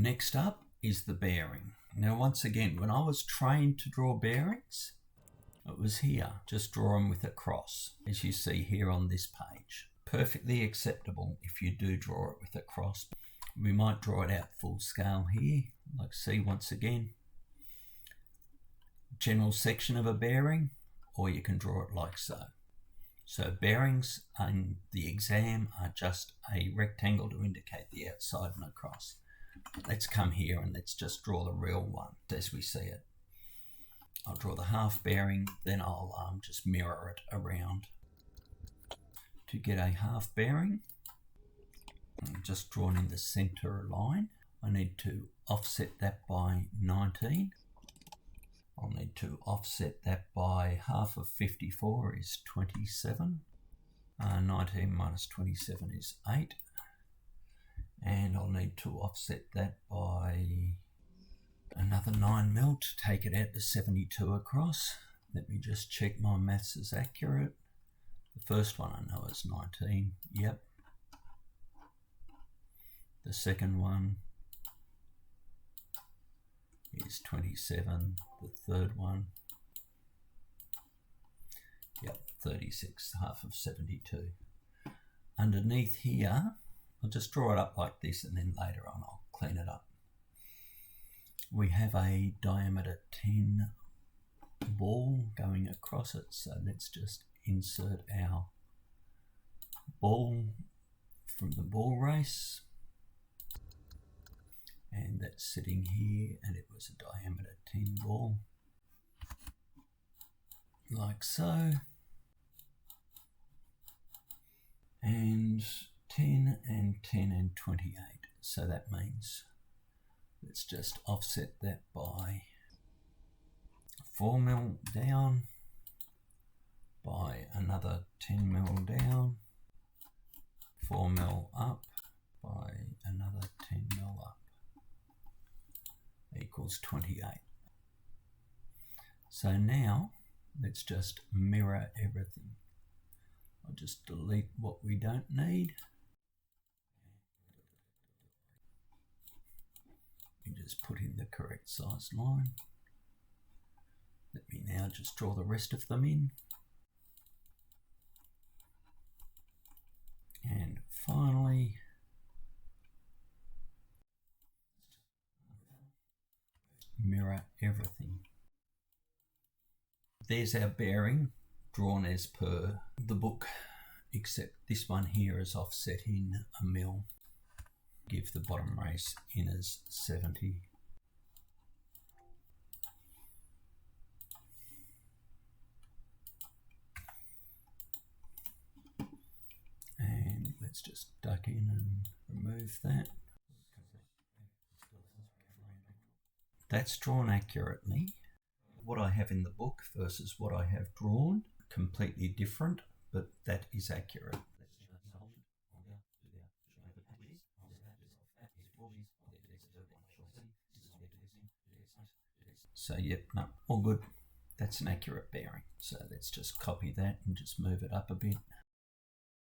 Next up is the bearing. Now once again, when I was trained to draw bearings, it was here, just draw them with a cross, as you see here on this page. Perfectly acceptable if you do draw it with a cross. We might draw it out full scale here, like see once again. General section of a bearing, or you can draw it like so. So bearings in the exam are just a rectangle to indicate the outside and across. Let's come here and let's just draw the real one as we see it. I'll draw the half bearing, then I'll just mirror it around. To get a half bearing, I'm just drawn in the center line. I need to offset that by 19. I'll need to offset that by half of 54 is 27. 19 minus 27 is 8. And I'll need to offset that by another 9 mil to take it out to 72 across. Let me just check my maths is accurate. The first one I know is 19, yep. The second one is 27, the third one, yep, 36, half of 72. Underneath here, I'll just draw it up like this and then later on I'll clean it up. We have a diameter 10 ball going across it, so let's just insert our ball from the ball race. And that's sitting here, and it was a diameter 10 ball, like so. And 10 and 10 and 28. So that means let's just offset that by 4 mil down, by another 10 mil down, 4 mil up, by another 10 mil up, equals 28. So now let's just mirror everything. I'll just delete what we don't need. You just put in the correct size line. Let me now just draw the rest of them in. And finally, mirror everything. There's our bearing drawn as per the book, except this one here is offset in a mil. Give the bottom race in as 70. And let's just duck in and remove that. That's drawn accurately. What I have in the book versus what I have drawn, completely different, but that is accurate. So yep, no, all good. That's an accurate bearing. So let's just copy that and just move it up a bit.